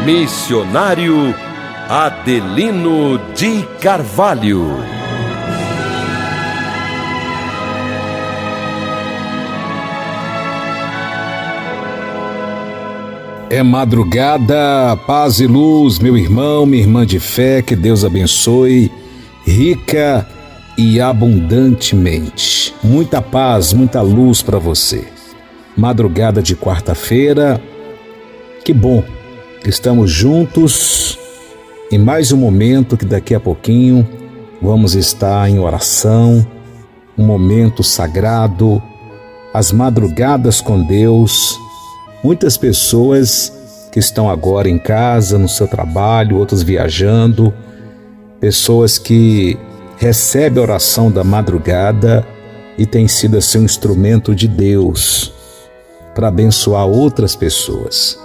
Missionário Adelino de Carvalho. É madrugada, paz e luz, meu irmão, minha irmã de fé, que Deus abençoe rica e abundantemente. Muita paz, muita luz para você. Madrugada de quarta-feira, que bom, estamos juntos em mais um momento que daqui a pouquinho vamos estar em oração, um momento sagrado, as madrugadas com Deus. Muitas pessoas que estão agora em casa, no seu trabalho, outros viajando, pessoas que recebem a oração da madrugada e têm sido assim um instrumento de Deus para abençoar outras pessoas.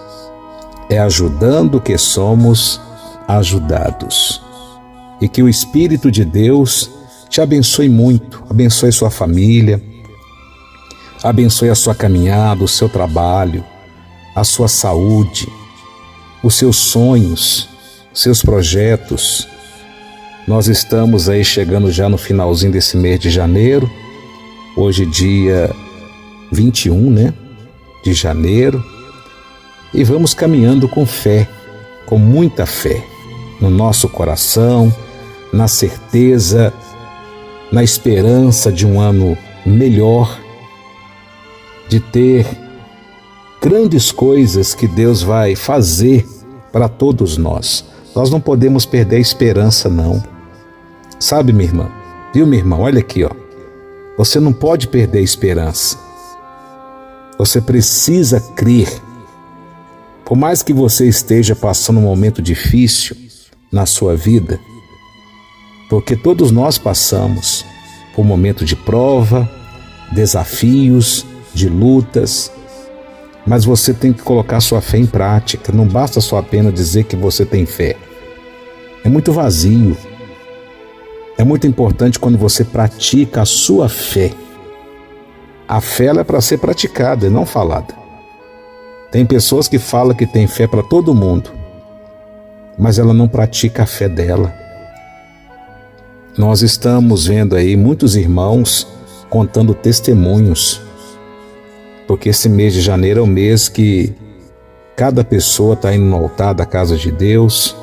É ajudando que somos ajudados. E que o Espírito de Deus te abençoe muito, abençoe sua família, abençoe a sua caminhada, o seu trabalho, a sua saúde, os seus sonhos, os seus projetos. Nós estamos aí chegando já no finalzinho desse mês de janeiro, hoje dia 21, de janeiro, e vamos caminhando com fé, com muita fé, no nosso coração, na certeza, na esperança de um ano melhor, de ter grandes coisas que Deus vai fazer para todos nós. Nós não podemos perder a esperança, não. Sabe, minha irmã? Viu, minha irmã? Olha aqui, ó. Você não pode perder a esperança. Você precisa crer. Por mais que você esteja passando um momento difícil na sua vida, porque todos nós passamos por um momento de prova, desafios, de lutas, mas você tem que colocar sua fé em prática. Não basta só apenas dizer que você tem fé. É muito vazio. É muito importante quando você pratica a sua fé. A fé é para ser praticada e não falada. Tem pessoas que falam que tem fé para todo mundo, mas ela não pratica a fé dela. Nós estamos vendo aí muitos irmãos contando testemunhos, porque esse mês de janeiro é o mês que cada pessoa está indo no altar da casa de Deus,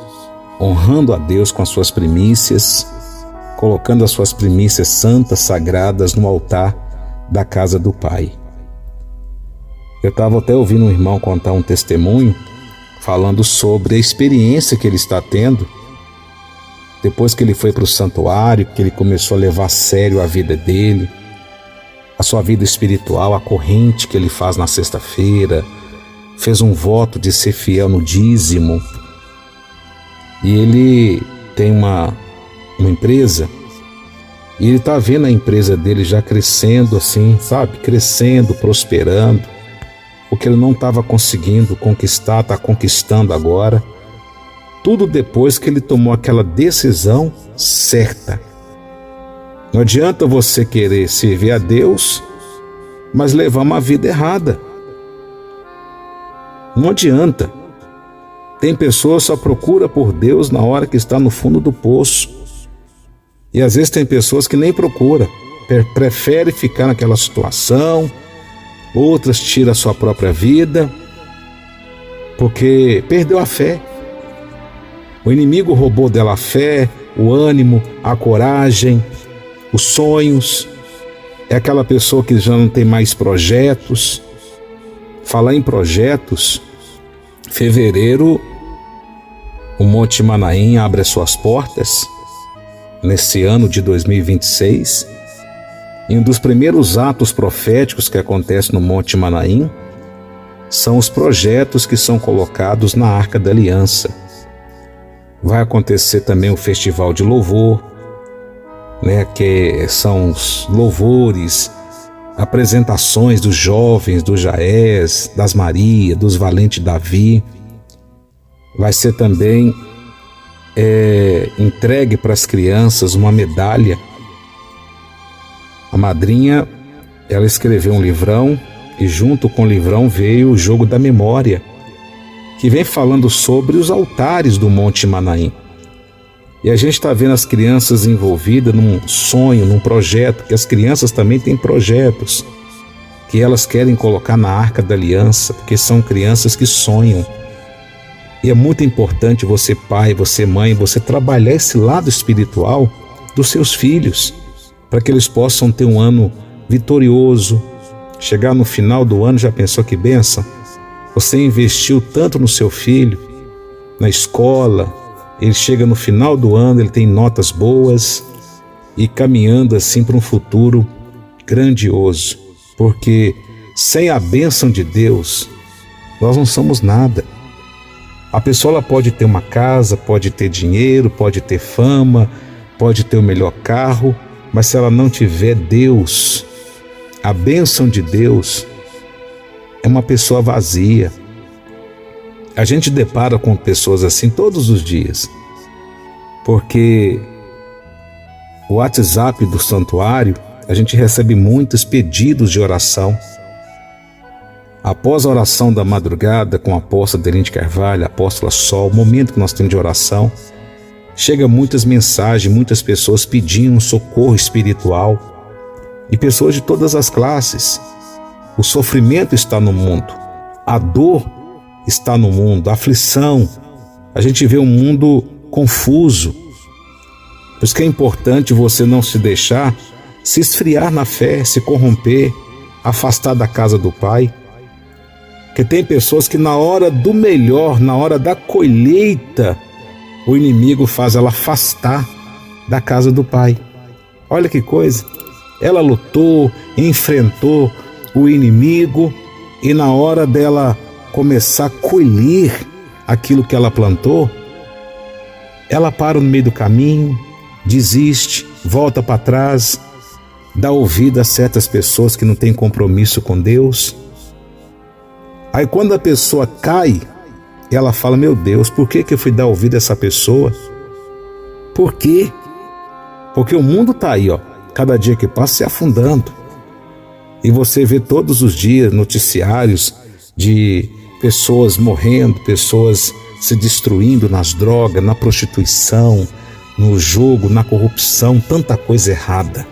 honrando a Deus com as suas primícias, colocando as suas primícias santas, sagradas no altar da casa do Pai. Eu estava até ouvindo um irmão contar um testemunho, falando sobre a experiência que ele está tendo, depois que ele foi para o santuário, que ele começou a levar a sério a vida dele, a sua vida espiritual, a corrente que ele faz na sexta-feira, fez um voto de ser fiel no dízimo. E ele tem uma empresa, e ele está vendo a empresa dele já crescendo assim, sabe? Crescendo, prosperando. O que ele não estava conseguindo conquistar, está conquistando agora. Tudo depois que ele tomou aquela decisão certa. Não adianta você querer servir a Deus, mas levar uma vida errada. Não adianta. Tem pessoas que só procuram por Deus na hora que está no fundo do poço. E às vezes tem pessoas que nem procuram, preferem ficar naquela situação, outras tiram a sua própria vida, porque perdeu a fé. O inimigo roubou dela a fé, o ânimo, a coragem, os sonhos. É aquela pessoa que já não tem mais projetos. Falar em projetos, fevereiro, o Monte Manaim abre as suas portas, nesse ano de 2026. E um dos primeiros atos proféticos que acontece no Monte Manaim são os projetos que são colocados na Arca da Aliança. Vai acontecer também o Festival de Louvor, que são os louvores, apresentações dos jovens, do Jaés, das Maria, dos Valentes Davi. Vai ser também entregue para as crianças uma medalha. A madrinha, ela escreveu um livrão e junto com o livrão veio o jogo da memória, que vem falando sobre os altares do Monte Manaim. E a gente está vendo as crianças envolvidas num sonho, num projeto, que as crianças também têm projetos que elas querem colocar na Arca da Aliança, porque são crianças que sonham. E é muito importante você, pai, você, mãe, você trabalhar esse lado espiritual dos seus filhos, para que eles possam ter um ano vitorioso. Chegar no final do ano, já pensou que bênção? Você investiu tanto no seu filho, na escola, ele chega no final do ano, ele tem notas boas e caminhando assim para um futuro grandioso. Porque sem a bênção de Deus, nós não somos nada. A pessoa ela pode ter uma casa, pode ter dinheiro, pode ter fama, pode ter o melhor carro, mas se ela não tiver Deus, a bênção de Deus, é uma pessoa vazia. A gente depara com pessoas assim todos os dias, porque o WhatsApp do santuário, a gente recebe muitos pedidos de oração. Após a oração da madrugada com a apóstola Adeline de Carvalho, a apóstola Sol, o momento que nós temos de oração, chega muitas mensagens, muitas pessoas pedindo um socorro espiritual, e pessoas de todas as classes. O sofrimento está no mundo, a dor está no mundo, a aflição. A gente vê um mundo confuso. Por isso que é importante você não se deixar se esfriar na fé, se corromper, afastar da casa do Pai. Porque tem pessoas que na hora do melhor, na hora da colheita, o inimigo faz ela afastar da casa do Pai. Olha que coisa! Ela lutou, enfrentou o inimigo e na hora dela começar a colher aquilo que ela plantou, ela para no meio do caminho, desiste, volta para trás, dá ouvido a certas pessoas que não têm compromisso com Deus. Aí quando a pessoa cai, ela fala: meu Deus, por que eu fui dar ouvido a essa pessoa? Por quê? Porque o mundo está aí, cada dia que passa se afundando. E você vê todos os dias noticiários de pessoas morrendo, pessoas se destruindo nas drogas, na prostituição, no jogo, na corrupção, tanta coisa errada.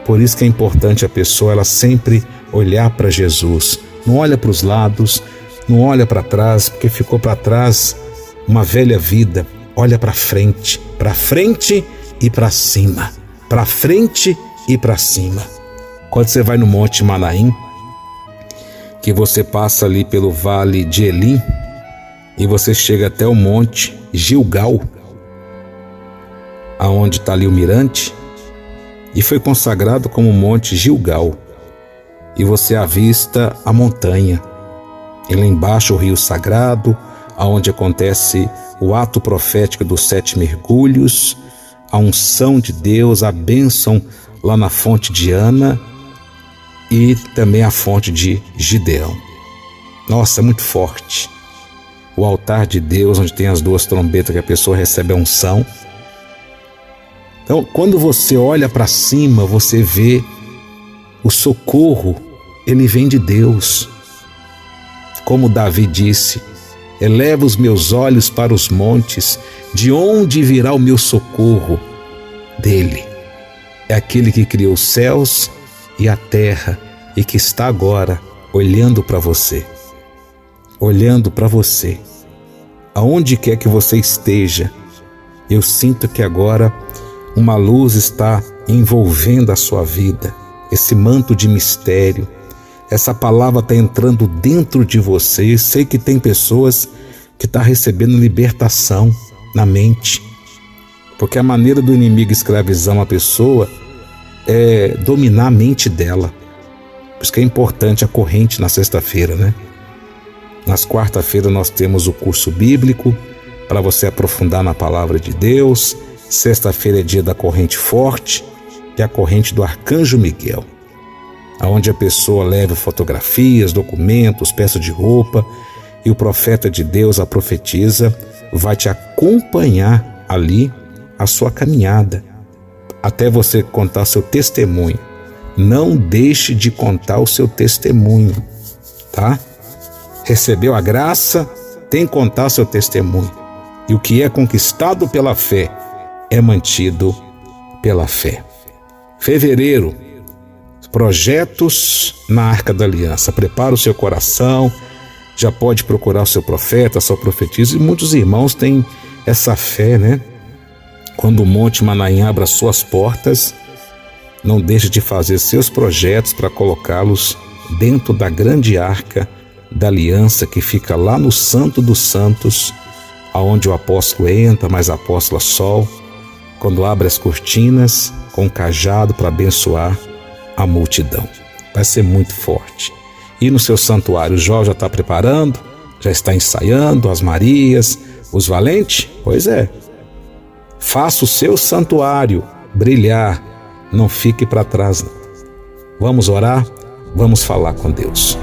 Por isso que é importante a pessoa ela sempre olhar para Jesus. Não olha para os lados, não olha para trás, porque ficou para trás uma velha vida. Olha para frente e para cima. Para frente e para cima. Quando você vai no Monte Manaim, que você passa ali pelo Vale de Elim e você chega até o Monte Gilgal, aonde está ali o mirante, e foi consagrado como Monte Gilgal. E você avista a montanha, e lá embaixo o rio sagrado, aonde acontece o ato profético dos 7 mergulhos, a unção de Deus, a bênção lá na fonte de Ana e também a fonte de Gideão. Nossa, é muito forte. O altar de Deus, onde tem as 2 trombetas que a pessoa recebe a unção. Então, quando você olha para cima, você vê o socorro, ele vem de Deus. Como Davi disse: eleva os meus olhos para os montes, de onde virá o meu socorro? Dele. É aquele que criou os céus e a terra e que está agora olhando para você. Olhando para você. Aonde quer que você esteja, eu sinto que agora uma luz está envolvendo a sua vida. Esse manto de mistério. Essa palavra está entrando dentro de você. Eu sei que tem pessoas que estão recebendo libertação na mente. Porque a maneira do inimigo escravizar uma pessoa é dominar a mente dela. Por isso que é importante a corrente na sexta-feira, né? Nas quarta-feiras nós temos o curso bíblico para você aprofundar na palavra de Deus. Sexta-feira é dia da corrente forte, que é a corrente do Arcanjo Miguel, aonde a pessoa leva fotografias, documentos, peças de roupa, e o profeta de Deus, a profetisa, vai te acompanhar ali a sua caminhada, até você contar seu testemunho. Não deixe de contar o seu testemunho, tá? Recebeu a graça, tem que contar seu testemunho. E o que é conquistado pela fé é mantido pela fé. Fevereiro, projetos na Arca da Aliança. Prepara o seu coração, já pode procurar o seu profeta, a sua profetisa. E muitos irmãos têm essa fé, né? Quando o Monte Manaim abre as suas portas, não deixe de fazer seus projetos para colocá-los dentro da grande Arca da Aliança que fica lá no Santo dos Santos, aonde o apóstolo entra, mas a apóstola Sol, quando abre as cortinas com o cajado para abençoar a multidão. Vai ser muito forte. E no seu santuário, o Jó já está preparando, já está ensaiando as Marias, os valentes? Pois é. Faça o seu santuário brilhar, não fique para trás não. Vamos orar, vamos falar com Deus.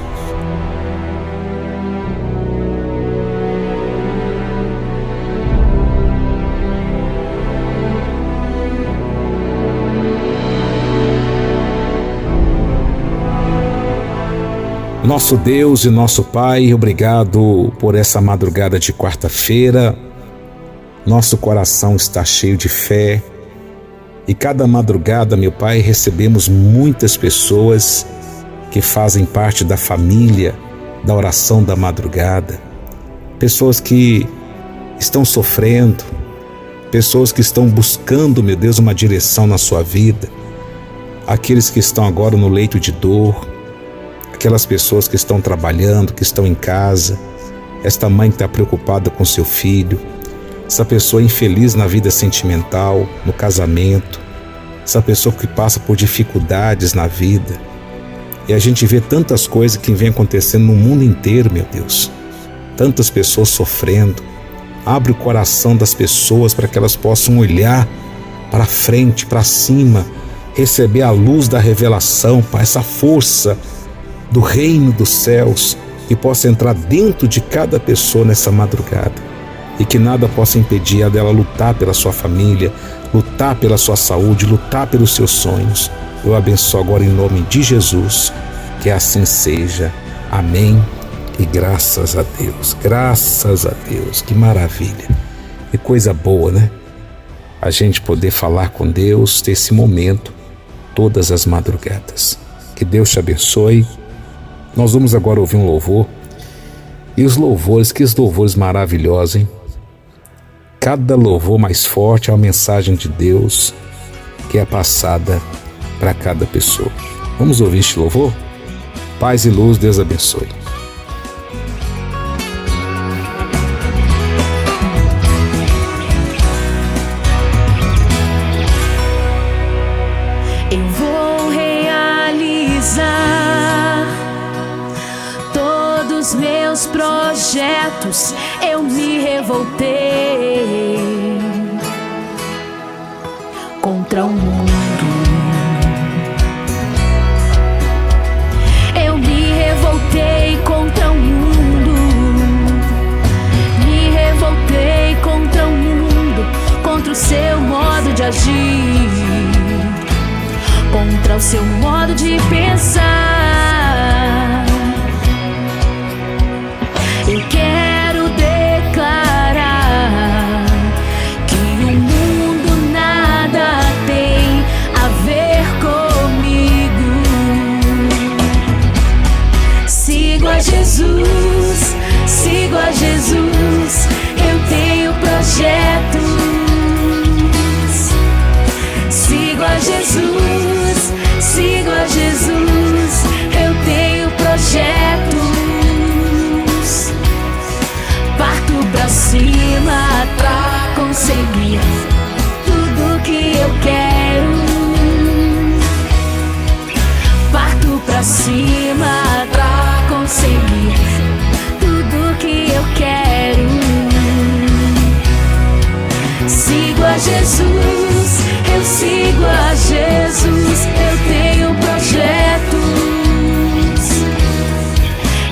Nosso Deus e nosso Pai, obrigado por essa madrugada de quarta-feira. Nosso coração está cheio de fé e cada madrugada, meu Pai, recebemos muitas pessoas que fazem parte da família da oração da madrugada. Pessoas que estão sofrendo, pessoas que estão buscando, meu Deus, uma direção na sua vida. Aqueles que estão agora no leito de dor, aquelas pessoas que estão trabalhando, que estão em casa, esta mãe que está preocupada com seu filho, essa pessoa infeliz na vida sentimental, no casamento, essa pessoa que passa por dificuldades na vida. E a gente vê tantas coisas que vem acontecendo no mundo inteiro, meu Deus. Tantas pessoas sofrendo. Abre o coração das pessoas para que elas possam olhar para frente, para cima, receber a luz da revelação, Pai, essa força do reino dos céus que possa entrar dentro de cada pessoa nessa madrugada e que nada possa impedir a dela lutar pela sua família, lutar pela sua saúde, lutar pelos seus sonhos. Eu abençoo agora em nome de Jesus, que assim seja. Amém e graças a Deus, que maravilha, que coisa boa, né? A gente poder falar com Deus, ter esse momento todas as madrugadas. Que Deus te abençoe. Nós vamos agora ouvir um louvor. E os louvores, que louvores maravilhosos, hein? Cada louvor mais forte é uma mensagem de Deus que é passada para cada pessoa. Vamos ouvir este louvor? Paz e luz, Deus abençoe. Eu vou realizar todos meus projetos. Eu me revoltei contra o mundo. Eu me revoltei contra o mundo. Me revoltei contra o mundo, contra o seu modo de agir, contra o seu modo de pensar. Eu quero declarar que o mundo nada tem a ver comigo. Sigo a Jesus, sigo a Jesus. Eu tenho projetos. Sigo a Jesus, sigo a Jesus. Eu tenho projetos. Parto pra cima pra conseguir tudo que eu quero. Parto pra cima pra conseguir tudo que eu quero. Sigo a Jesus, eu sigo a Jesus. Eu tenho projetos.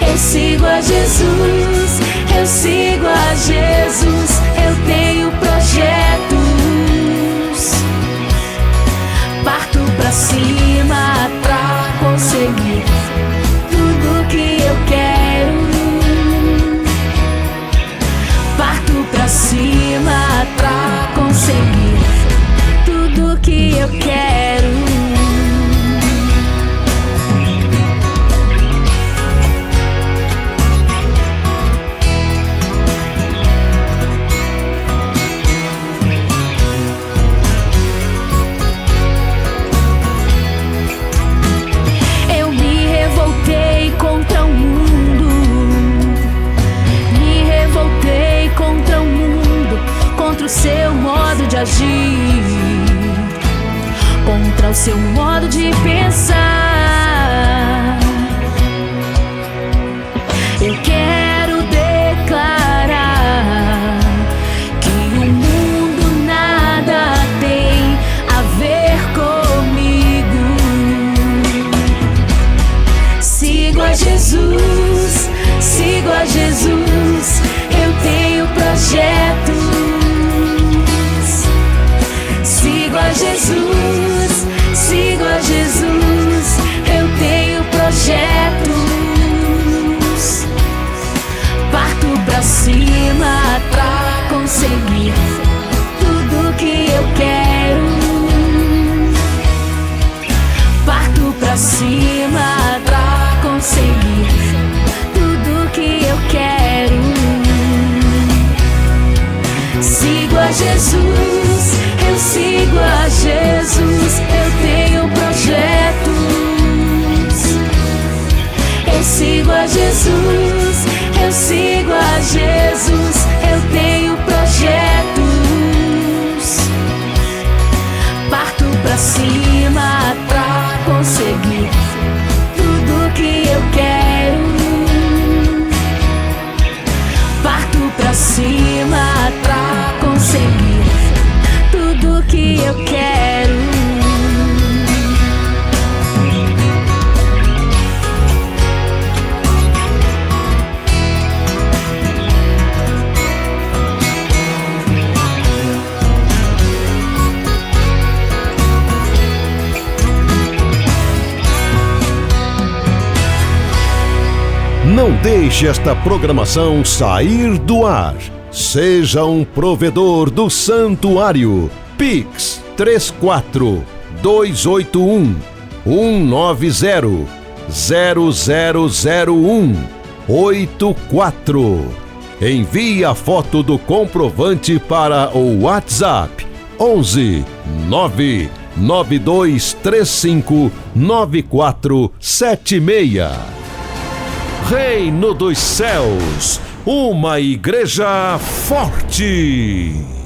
Eu sigo a Jesus, eu sigo a Jesus. Eu tenho projetos. Parto pra cima pra conseguir tudo que eu quero. agir contra o seu modo de pensar. Eu quero declarar que o mundo nada tem a ver comigo. Sigo a Jesus, sigo a Jesus. Eu tenho projetos. Sigo a Jesus, sigo a Jesus. Eu tenho projetos. Parto pra cima pra conseguir tudo que eu quero. Parto pra cima pra conseguir tudo que eu quero. Sigo a Jesus, eu sigo a Jesus. Eu tenho projetos. Eu sigo a Jesus, eu sigo a Jesus. Eu tenho projetos. Parto pra cima pra conseguir tudo que eu quero. Parto pra cima pra conseguir tudo que eu quero. Não deixe esta programação sair do ar. Seja um provedor do Santuário. Pix 34 281 190 0001 84. Envie a foto do comprovante para o WhatsApp 11 99235 9476. Reino dos Céus, uma igreja forte.